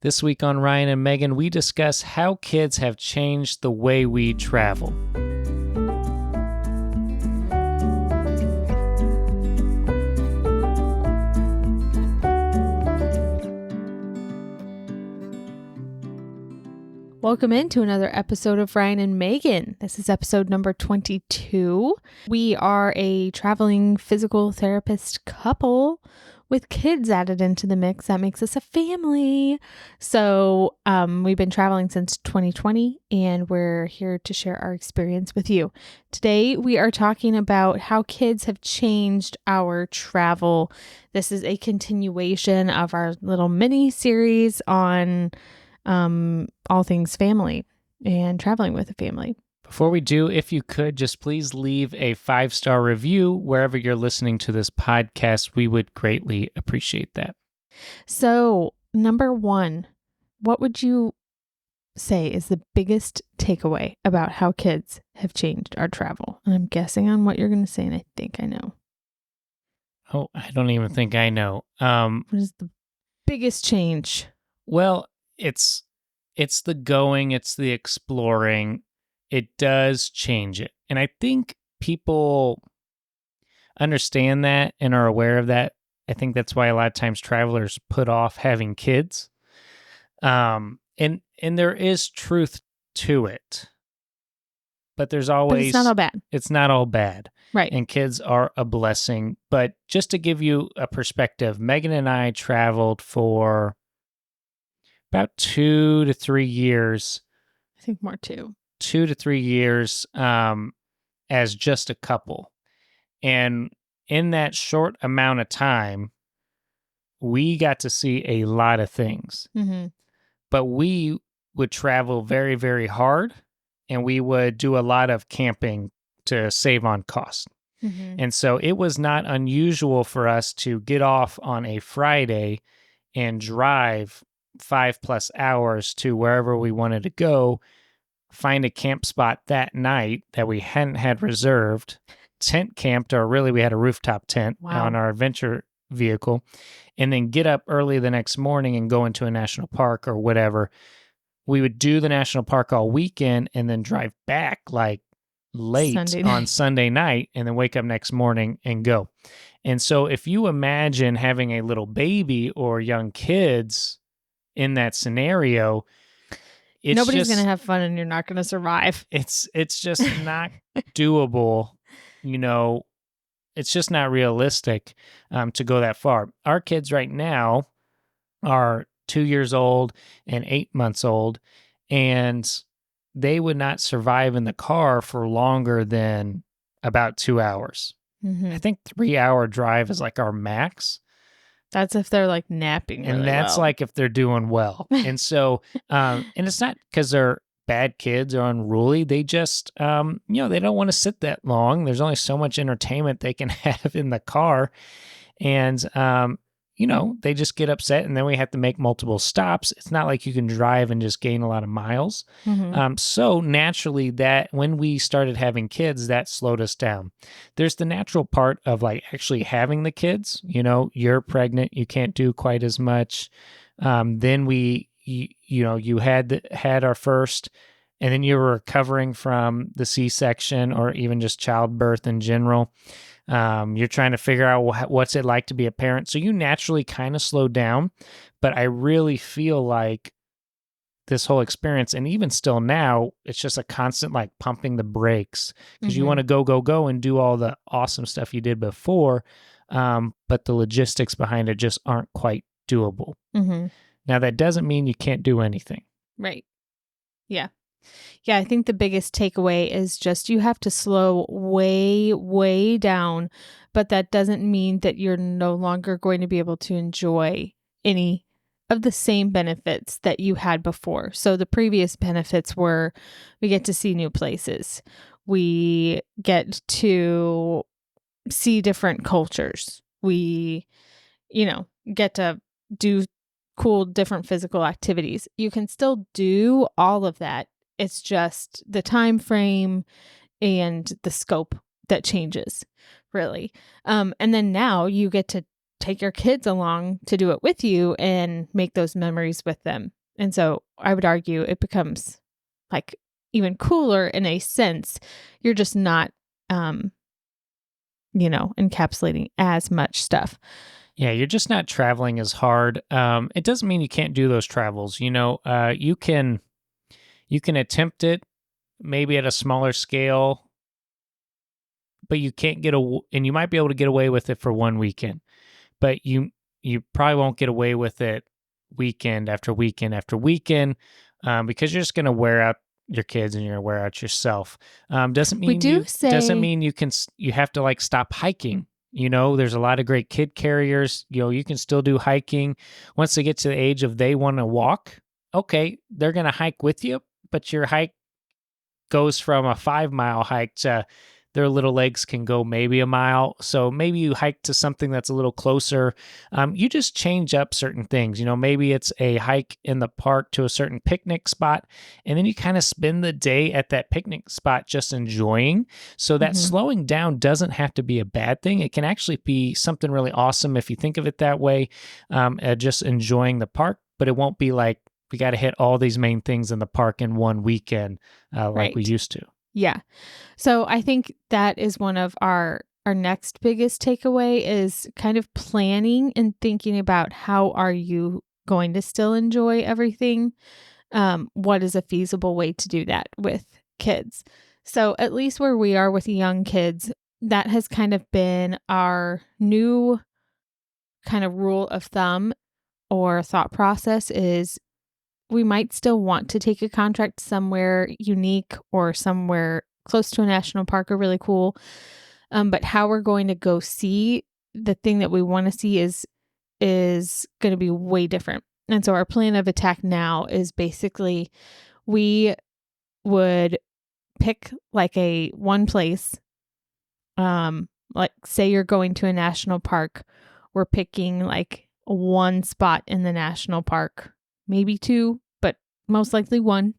This week on Ryan and Megan, we discuss how kids have changed the way we travel. Welcome into another episode of Ryan and Megan. This is episode number 22. We are a traveling physical therapist couple with kids added into the mix. That makes us a family. So we've been traveling since 2020 and we're here to share our experience with you. Today we are talking about how kids have changed our travel. This is a continuation of our little mini series on all things family and traveling with a family. Before we do, if you could, just please leave a 5-star review wherever you're listening to this podcast. We would greatly appreciate that. So, number one, what would you say is the biggest takeaway about how kids have changed our travel? And I'm guessing on what you're going to say, and I think I know. Oh, I don't even think I know. What is the biggest change? Well, it's the going, it's the exploring. It does change it. And I think people understand that and are aware of that. I think that's why a lot of times travelers put off having kids. And there is truth to it. But there's always... But it's not all bad. It's not all bad. Right. And kids are a blessing. But just to give you a perspective, Megan and I traveled for about 2 to 3 years. I think more too. 2 to 3 years as just a couple. And in that short amount of time, we got to see a lot of things. Mm-hmm. But we would travel very, very hard, and we would do a lot of camping to save on cost. Mm-hmm. And so it was not unusual for us to get off on a Friday and drive 5+ hours to wherever we wanted to go, find a camp spot that night that we hadn't had reserved, tent camped, or really we had a rooftop tent on our adventure vehicle, and then get up early the next morning and go into a national park or whatever. We would do the national park all weekend and then drive back like late on Sunday night and then wake up next morning and go. And so if you imagine having a little baby or young kids in that scenario, nobody's going to have fun and you're not going to survive. It's just not doable. You know, it's just not realistic to go that far. Our kids right now are 2 years old and 8 months old, and they would not survive in the car for longer than about 2 hours. Mm-hmm. I think 3-hour drive is like our max. That's if they're like napping really and that's well. Like if they're doing well. And so, and it's not because they're bad kids or unruly. They just, they don't want to sit that long. There's only so much entertainment they can have in the car. And, they just get upset, and then we have to make multiple stops. It's not like you can drive and just gain a lot of miles. Mm-hmm. So naturally, that when we started having kids, that slowed us down. There's the natural part of like actually having the kids. You're pregnant, you can't do quite as much. Then you had our first, and then you were recovering from the C-section or even just childbirth in general. You're trying to figure out what's it like to be a parent. So you naturally kind of slow down, but I really feel like this whole experience, and even still now, it's just a constant like pumping the brakes because you want to go and do all the awesome stuff you did before. But the logistics behind it just aren't quite doable. Mm-hmm. Now that doesn't mean you can't do anything. Right. Yeah. Yeah, I think the biggest takeaway is just you have to slow way, way down, but that doesn't mean that you're no longer going to be able to enjoy any of the same benefits that you had before. So the previous benefits were we get to see new places. We get to see different cultures. We, get to do cool, different physical activities. You can still do all of that. It's just the time frame and the scope that changes, really. And then now you get to take your kids along to do it with you and make those memories with them. And so I would argue it becomes like even cooler in a sense. You're just not, encapsulating as much stuff. Yeah, you're just not traveling as hard. It doesn't mean you can't do those travels. You can attempt it maybe at a smaller scale, but you can't and you might be able to get away with it for one weekend, but you probably won't get away with it weekend after weekend after weekend, because you're just going to wear out your kids and you're going to wear out yourself. Doesn't We mean do you doesn't say, mean you have to like stop hiking. There's a lot of great kid carriers. You can still do hiking once they get to the age of they want to walk. Okay, they're going to hike with you, but your hike goes from a 5 mile hike to their little legs can go maybe a mile. So maybe you hike to something that's a little closer. You just change up certain things. Maybe it's a hike in the park to a certain picnic spot, and then you kind of spend the day at that picnic spot just enjoying. So that mhm, slowing down doesn't have to be a bad thing. It can actually be something really awesome if you think of it that way, just enjoying the park, but it won't be like, we got to hit all these main things in the park in one weekend, like we right. used to. Yeah. So I think that is one of our next biggest takeaway is kind of planning and thinking about how are you going to still enjoy everything. What is a feasible way to do that with kids? So at least where we are with young kids, that has kind of been our new kind of rule of thumb or thought process is we might still want to take a contract somewhere unique or somewhere close to a national park or really cool. But how we're going to go see the thing that we want to see is going to be way different. And so our plan of attack now is basically we would pick like a one place. Like say you're going to a national park, we're picking like one spot in the national park, maybe two, but most likely one.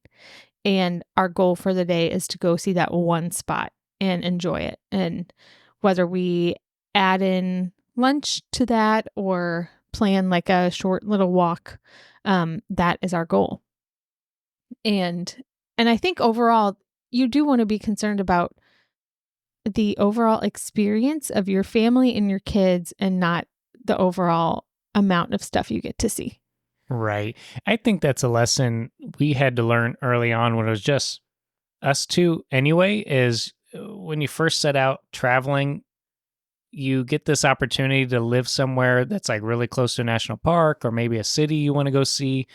And our goal for the day is to go see that one spot and enjoy it. And whether we add in lunch to that or plan like a short little walk, that is our goal. And I think overall, you do want to be concerned about the overall experience of your family and your kids and not the overall amount of stuff you get to see. Right. I think that's a lesson we had to learn early on when it was just us two anyway, is when you first set out traveling, you get this opportunity to live somewhere that's like really close to a national park or maybe a city you want to go see.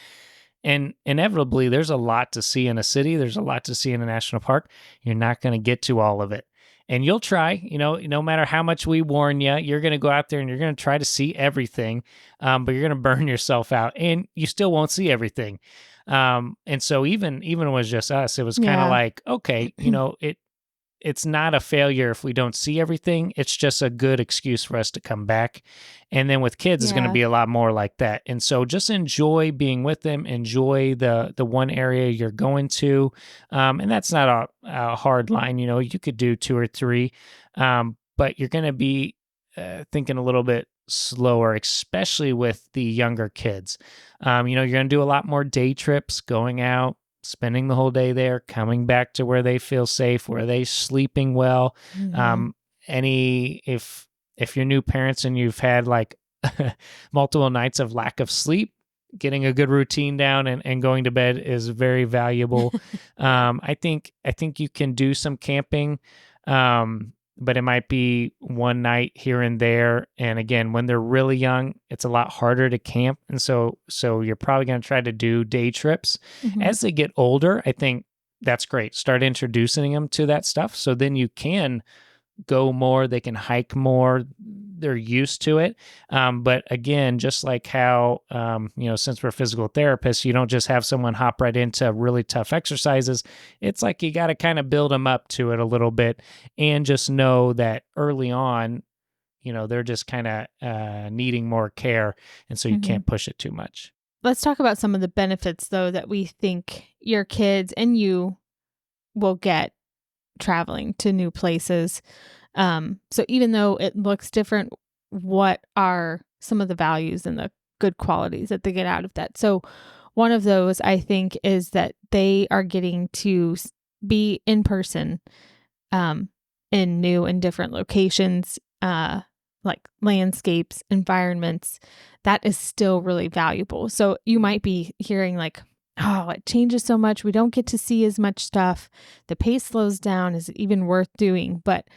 And inevitably, there's a lot to see in a city. There's a lot to see in a national park. You're not going to get to all of it. And you'll try, no matter how much we warn you, you're going to go out there and you're going to try to see everything, but you're going to burn yourself out and you still won't see everything. And so even when it was just us, it was kind of Yeah. like, okay, it's not a failure if we don't see everything. It's just a good excuse for us to come back. And then with kids, it's going to Yeah. be a lot more like that. And so just enjoy being with them, enjoy the one area you're going to. And that's not a hard line. You could do two or three, but you're going to be thinking a little bit slower, especially with the younger kids. You're going to do a lot more day trips, going out, spending the whole day there, coming back to where they feel safe, where they sleeping well. Mhm. Um, if you're new parents and you've had like multiple nights of lack of sleep, getting a good routine down and going to bed is very valuable. Yeah. I think you can do some camping. But it might be one night here and there. And again, when they're really young, it's a lot harder to camp. And so you're probably going to try to do day trips. Mhm. As they get older, I think that's great. Start introducing them to that stuff. So then you can go more, they can hike more, they're used to it. But again, just like how, since we're physical therapists, you don't just have someone hop right into really tough exercises. It's like you got to kind of build them up to it a little bit and just know that early on, they're just kind of needing more care. And so you Mhm. can't push it too much. Let's talk about some of the benefits though that we think your kids and you will get traveling to new places. So even though it looks different, what are some of the values and the good qualities that they get out of that. So one of those, I think, is that they are getting to be in person, um, in new and different locations, like landscapes, environments. That is still really valuable. So you might be hearing like, oh, it changes so much. We don't get to see as much stuff. The pace slows down. Is it even worth doing? But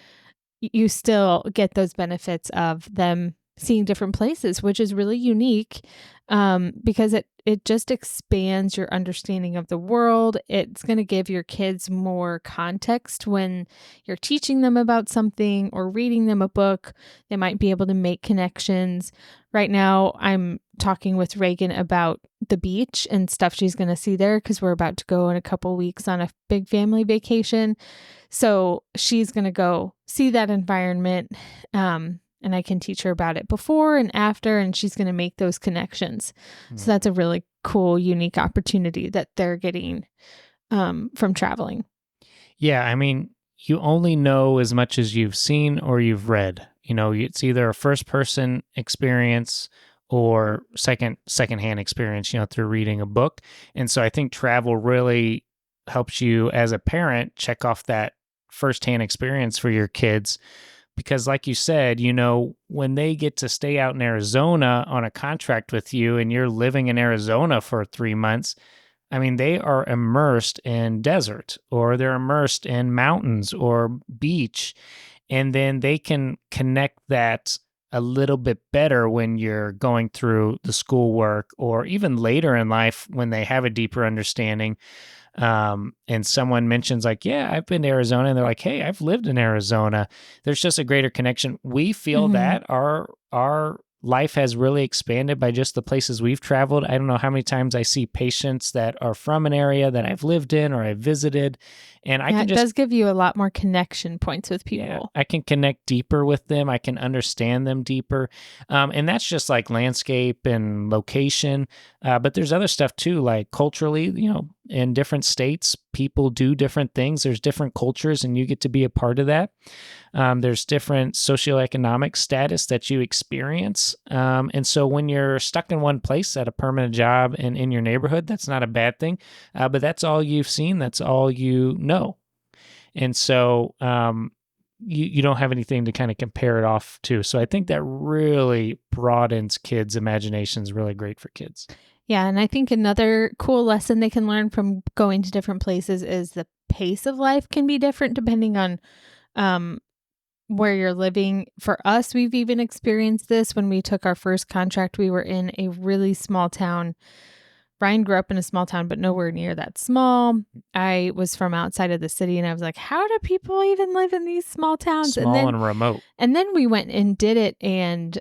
you still get those benefits of them seeing different places, which is really unique, because it just expands your understanding of the world. It's going to give your kids more context when you're teaching them about something or reading them a book. They might be able to make connections. Right now, I'm talking with Reagan about the beach and stuff she's going to see there because we're about to go in a couple weeks on a big family vacation. So she's going to go see that environment. And I can teach her about it before and after, and she's going to make those connections. So that's a really cool, unique opportunity that they're getting from traveling. Yeah, I mean, you only know as much as you've seen or you've read. You know, it's either a first person experience or secondhand experience, you know, through reading a book. And so I think travel really helps you as a parent check off that firsthand experience for your kids. Because, like you said, you know, when they get to stay out in Arizona on a contract with you and you're living in Arizona for 3 months, I mean, they are immersed in desert or they're immersed in mountains or beach. And then they can connect that a little bit better when you're going through the schoolwork or even later in life when they have a deeper understanding. And someone mentions like, yeah, I've been to Arizona, and they're like, hey, I've lived in Arizona. There's just a greater connection. We feel that our life has really expanded by just the places we've traveled. I don't know how many times I see patients that are from an area that I've lived in or I've visited, and I Yeah, can it just does give you a lot more connection points with people. I can connect deeper with them. I can understand them deeper. And that's just like landscape and location. But there's other stuff too, like culturally, you know, in different states, people do different things. There's different cultures, and you get to be a part of that. There's different socioeconomic status that you experience. And so when you're stuck in one place at a permanent job and in your neighborhood, that's not a bad thing. But that's all you've seen. That's all you know. And so you don't have anything to kind of compare it off to. So I think that really broadens kids' imaginations, really great for kids. Yeah, and I think another cool lesson they can learn from going to different places is the pace of life can be different depending on um, where you're living. For us, we've even experienced this when we took our first contract. We were in a really small town. Brian grew up in a small town, but nowhere near that small. I was from outside of the city, and I was like, how do people even live in these small towns? Small and remote. And then we went and did it, and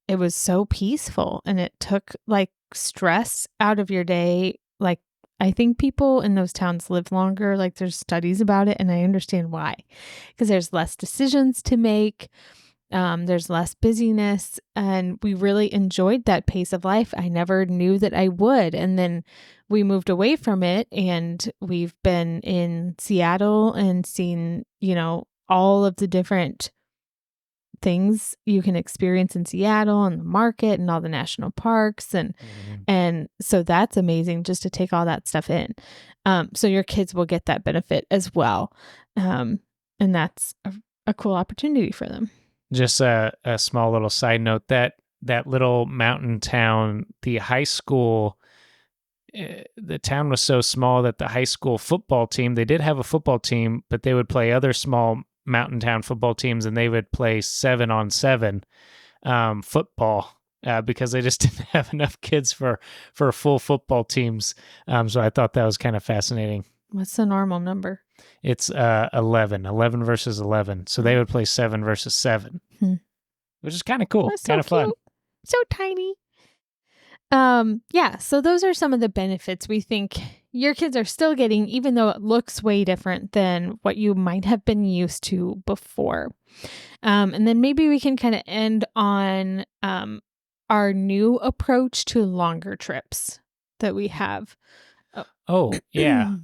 it was so peaceful, and it took like stress out of your day. Like, I think people in those towns live longer. Like, there's studies about it, and I understand why, because there's less decisions to make. There's less busyness, and we really enjoyed that pace of life. I never knew that I would. And then we moved away from it, and we've been in Seattle and seen, you know, all of the different things you can experience in Seattle and the market and all the national parks. And so that's amazing just to take all that stuff in. So your kids will get that benefit as well. And that's a cool opportunity for them. Just a small little side note, that little mountain town, the high school, the town was so small that the high school football team, they did have a football team, but they would play other small mountain town football teams, and they would play 7-on-7 football because they just didn't have enough kids for full football teams. So I thought that was kind of fascinating. What's the normal number? It's 11 versus 11. So they would play 7 versus 7, which is kind of cool, kind of fun. So tiny. Yeah, so those are some of the benefits we think your kids are still getting, even though it looks way different than what you might have been used to before. And then maybe we can kind of end on our new approach to longer trips that we have. Oh, yeah.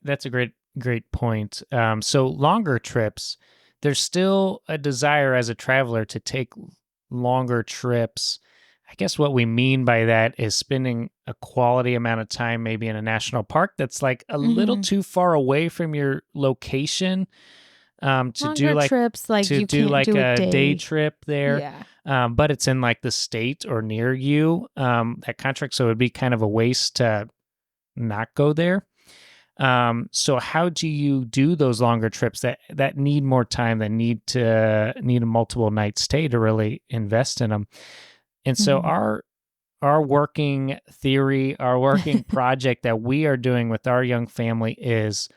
That's a great point. So longer trips, there's still a desire as a traveler to take longer trips, I guess what we mean by that is spending a quality amount of time maybe in a national park that's like a little Mhm. too far away from your location, to do Longer like trips, like, you can't do a a day day. trip there, Yeah. but it's in like the state or near you, that contract. So it'd be kind of a waste to not go there. So how do you do those longer trips that need more time, that need a multiple night stay to really invest in them? And so Mhm. our working theory, our working project that we are doing with our young family is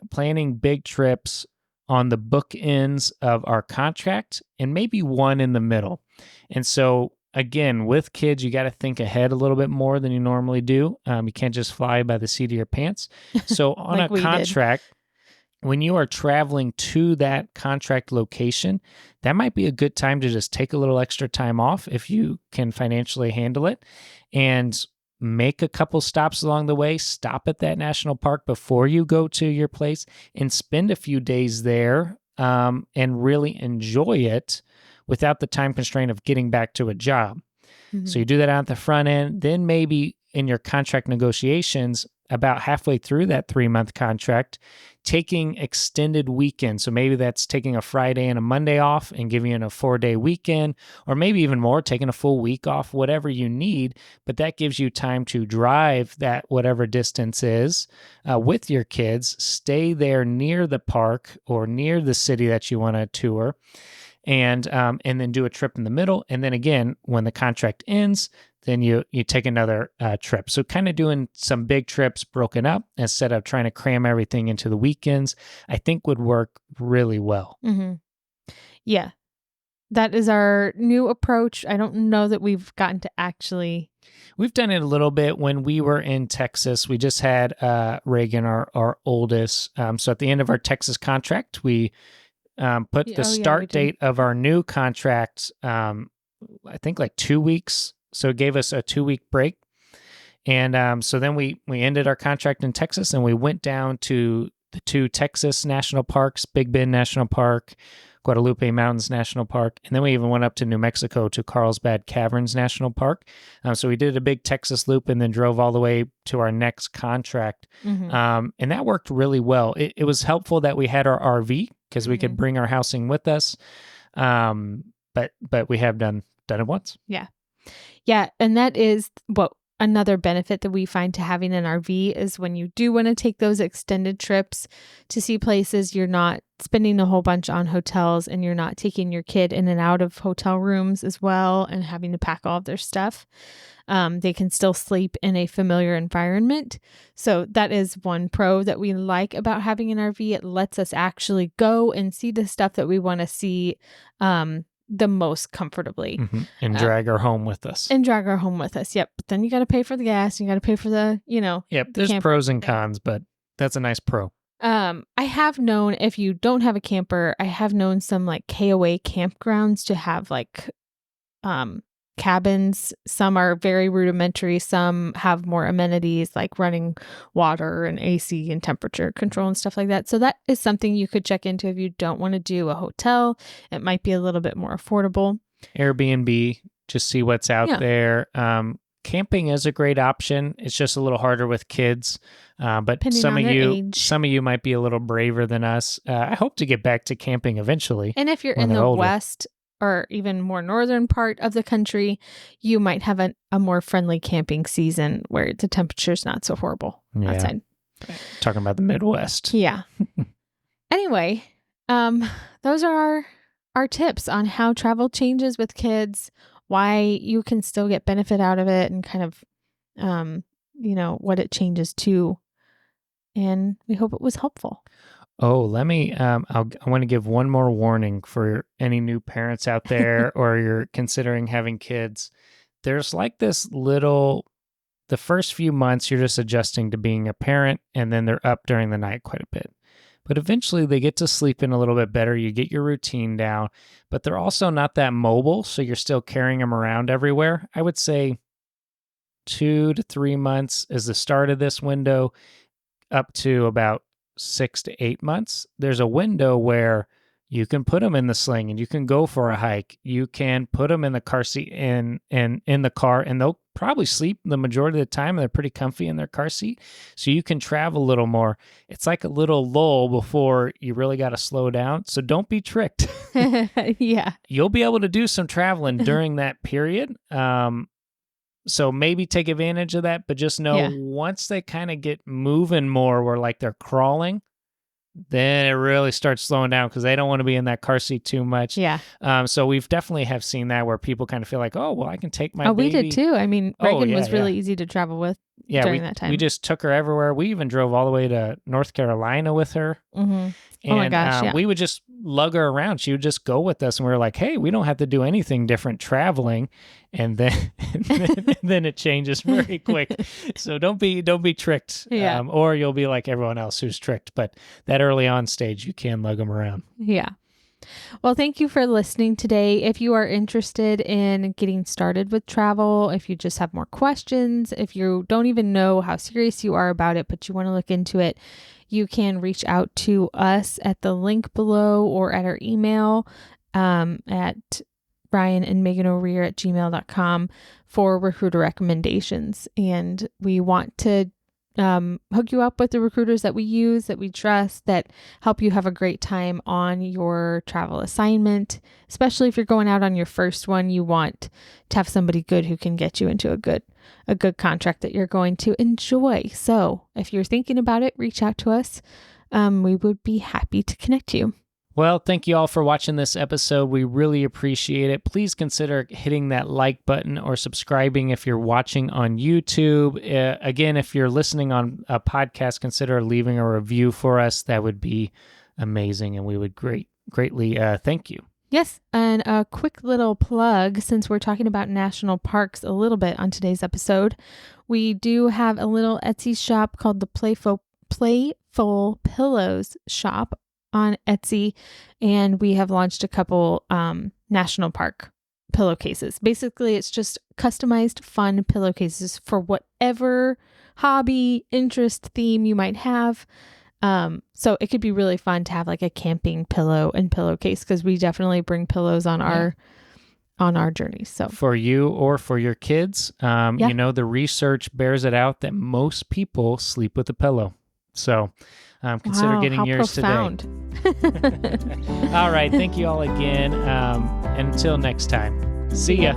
planning big trips on the bookends of our contract and maybe one in the middle. And so again, with kids, you got to think ahead a little bit more than you normally do. You can't just fly by the seat of your pants. So on a Like we did. contract, when you are traveling to that contract location, that might be a good time to just take a little extra time off if you can financially handle it, and make a couple stops along the way. Stop at that national park before you go to your place and spend a few days there, and really enjoy it without the time constraint of getting back to a job. So you Mhm. do that out the front end. Then maybe in your contract negotiations, about halfway through that 3-month contract, taking extended weekends. So maybe that's taking a Friday and a Monday off and giving you a 4-day weekend, or maybe even more, taking a full week off, whatever you need. But that gives you time to drive that whatever distance is, with your kids, stay there near the park or near the city that you want to tour, and then do a trip in the middle, and then again when the contract ends, then you take another trip. So kind of doing some big trips broken up instead of trying to cram everything into the weekends, I think would work really well. Mhm. Yeah. That is our new approach. I don't know that we've gotten to actually. We've done it a little bit when we were in Texas. We just had Reagan, our oldest. So at the end of our Texas contract, we put the Oh, yeah, we start did. date of our new contract, I think like 2 weeks. So it gave us a 2-week break. And so then we ended our contract in Texas and we went down to the two Texas national parks, Big Bend National Park, Guadalupe Mountains National Park, and then we even went up to New Mexico to Carlsbad Caverns National Park. So we did a big Texas loop and then drove all the way to our next contract. Mhm. And that worked really well. It was helpful that we had our RV because we could Mhm. bring our housing with us. But we have done it once. Yeah. Yeah, and that is what another benefit that we find to having an RV is when you do want to take those extended trips to see places, you're not spending a whole bunch on hotels and you're not taking your kid in and out of hotel rooms as well and having to pack all of their stuff. They can still sleep in a familiar environment. So that is one pro that we like about having an RV. It lets us actually go and see the stuff that we want to see, the most comfortably. And Uh, drag her home with us. and drag her home with us. Yep. But then you got to pay for the gas. You got to pay for Yep, the there's camper pros and thing. cons, but that's a nice pro. I have known if you don't have a camper, I have known some like KOA campgrounds to have like, um, cabins. Some are very rudimentary. Some have more amenities like running water and AC and temperature control and stuff like that. So that is something you could check into if you don't want to do a hotel. It might be a little bit more affordable. Airbnb, just see what's out Yeah. there. Camping is a great option. It's just a little harder with kids. But Depending on their age. some of you might be a little braver than us. I hope to get back to camping eventually And if you're when in they're the older. west or even more northern part of the country, you might have a more friendly camping season where the temperature's not so horrible Yeah, outside. talking about the Midwest. Yeah. Anyway, um, those are our tips on how travel changes with kids, why you can still get benefit out of it, and kind of, what it changes to. And we hope it was helpful. Oh, let me. I want to give one more warning for any new parents out there, or you're considering having kids. There's like this little. The first few months, you're just adjusting to being a parent, and then they're up during the night quite a bit. But eventually, they get to sleep in a little bit better. You get your routine down, but they're also not that mobile, so you're still carrying them around everywhere. I would say 2 to 3 months is the start of this window, up to about 6 to 8 months. There's a window where you can put them in the sling and you can go for a hike. You can put them in the car seat and in the car, and they'll probably sleep the majority of the time, and they're pretty comfy in their car seat. So you can travel a little more. It's like a little lull before you really got to slow down. So don't be tricked. Yeah. You'll be able to do some traveling during that period. So maybe take advantage of that, but just know once they kind of get moving more, where like they're crawling, then it really starts slowing down because they don't want to be in that car seat too much. Yeah. So we've definitely have seen that where people kind of feel like, oh, well, I can take my baby. We did too. I mean, Reagan was really yeah. easy to travel with during that time. We just took her everywhere. We even drove all the way to North Carolina with her. Mm-hmm. And oh my gosh, we would just lug her around. She would just go with us, and we were like, hey, we don't have to do anything different traveling. And then then it changes very quick. So don't be tricked, or you'll be like everyone else who's tricked. But that early on stage, you can lug them around. Yeah. Well, thank you for listening today. If you are interested in getting started with travel, if you just have more questions, if you don't even know how serious you are about it, but you want to look into it, you can reach out to us at the link below or at our email at brianandmeganorear@gmail.com for recruiter recommendations. And we want to hook you up with the recruiters that we use, that we trust, that help you have a great time on your travel assignment. Especially if you're going out on your first one, you want to have somebody good who can get you into a good contract that you're going to enjoy. So if you're thinking about it, reach out to us. We would be happy to connect you. Well, thank you all for watching this episode. We really appreciate it. Please consider hitting that like button or subscribing if you're watching on YouTube. Again, if you're listening on a podcast, consider leaving a review for us. That would be amazing, and we would greatly thank you. Yes, and a quick little plug, since we're talking about national parks a little bit on today's episode, we do have a little Etsy shop called the Playful Pillows shop on Etsy, and we have launched a couple national park pillowcases. Basically, it's just customized fun pillowcases for whatever hobby, interest, theme you might have. So it could be really fun to have like a camping pillow and pillowcase, because we definitely bring pillows on our journeys. So for you or for your kids, the research bears it out that most people sleep with a pillow. So consider getting yours profound. Today. All right. Thank you all again. Until next time. See ya.